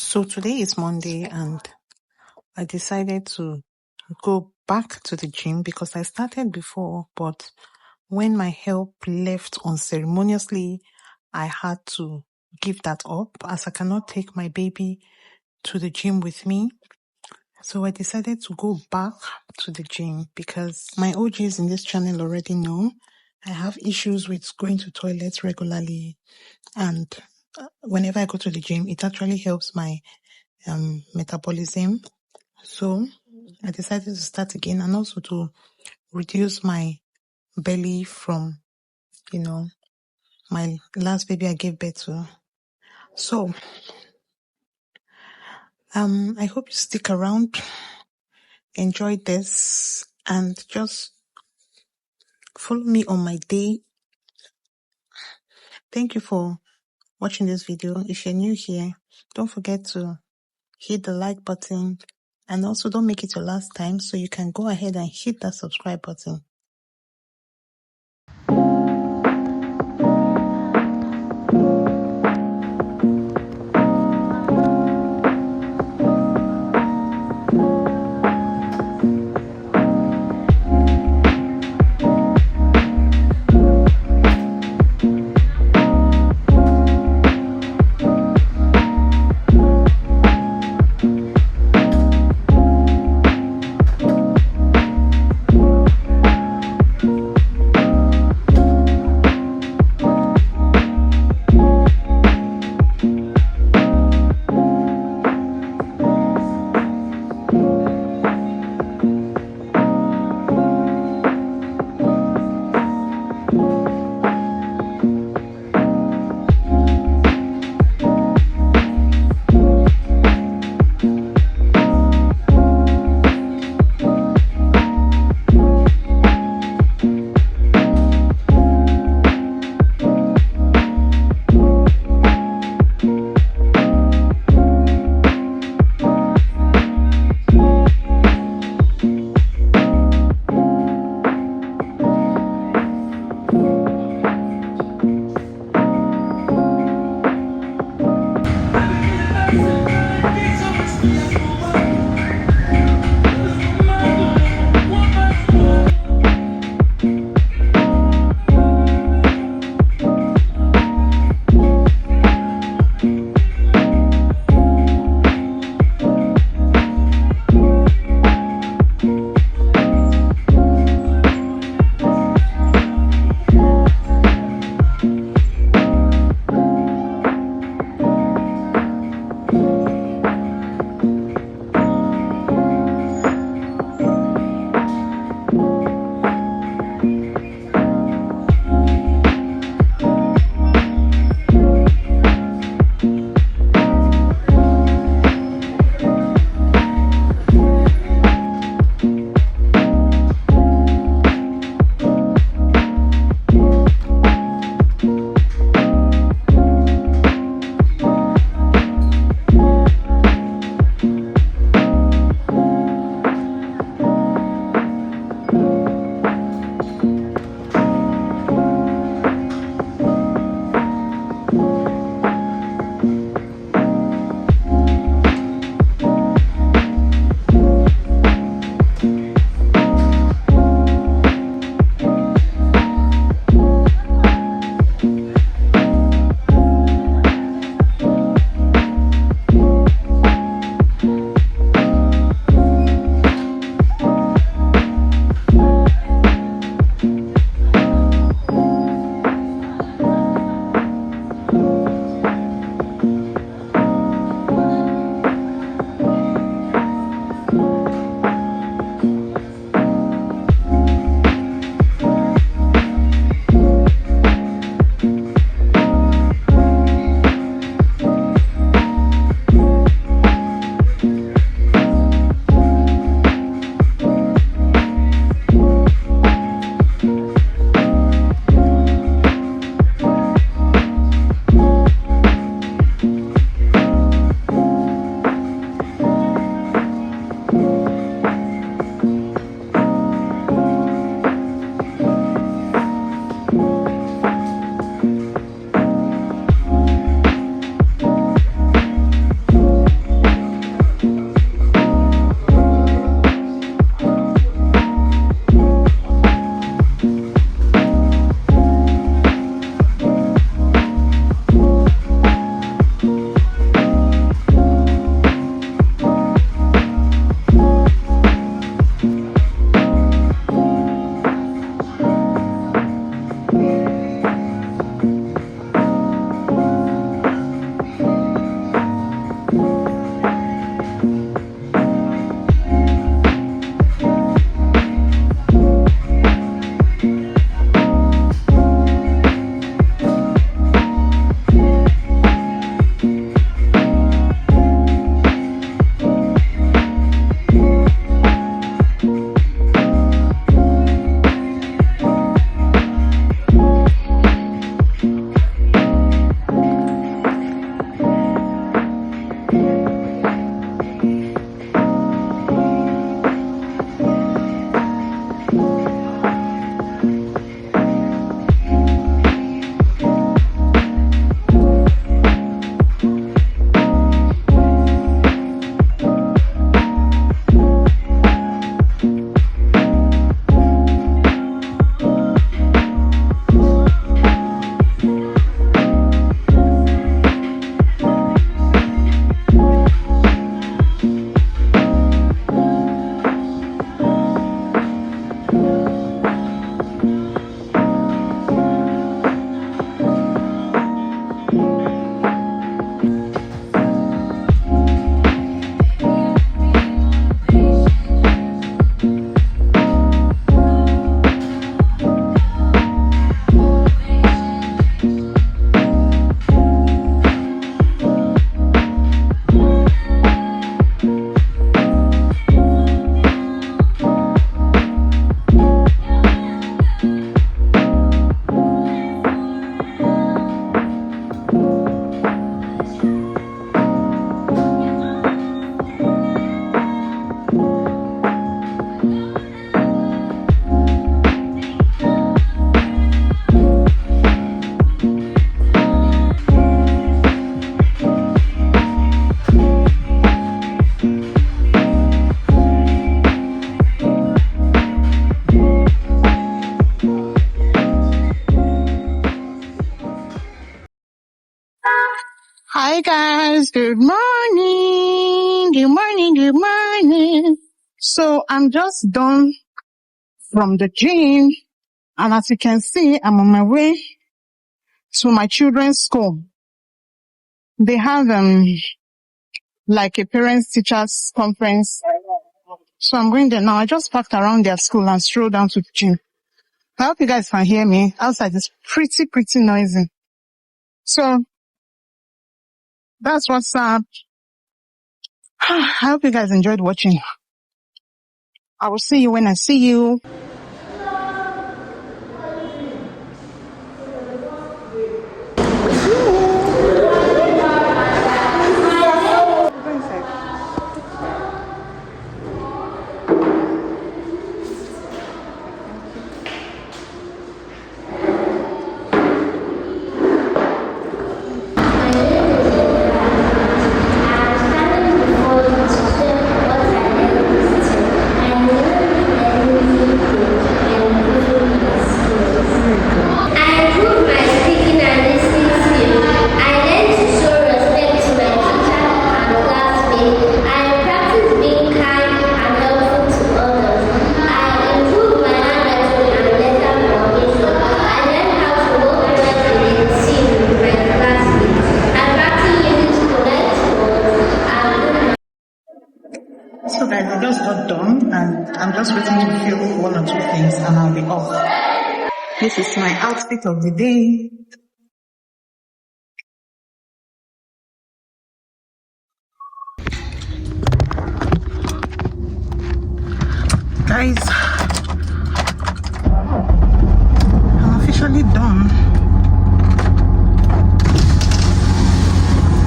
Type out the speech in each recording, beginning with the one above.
So today is Monday and I decided to go back to the gym because I started before, but when my help left unceremoniously, I had to give that up as I cannot take my baby to the gym with me. So I decided to go back to the gym because my OGs in this channel already know I have issues with going to toilets regularly, and whenever I go to the gym, it actually helps my metabolism. So I decided to start again and also to reduce my belly from, my last baby I gave birth to. So I hope you stick around, enjoy this, and just follow me on my day. Thank you for watching this video. If you're new here, don't forget to hit the like button, and also don't make it your last time, so you can go ahead and hit that subscribe button. Hi guys, good morning, good morning, good morning. So I'm just done from the gym, and as you can see, I'm on my way to my children's school. They have like a parents teachers conference. So I'm going there now. I just parked around their school and strolled down to the gym. I hope you guys can hear me. Outside is pretty noisy. So that's what's up. I hope you guys enjoyed watching. I will see you when I see you. So guys, I just got done and I'm just waiting to fill one or two things and I'll be off. This is my outfit of the day. Guys, I'm officially done.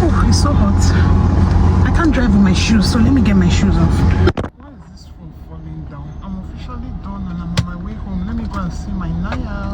Oh, it's so hot. I can't drive with my shoes, so let me get my shoes off. Why is this phone falling down? I'm officially done and I'm on my way home. Let me go and see my Naya.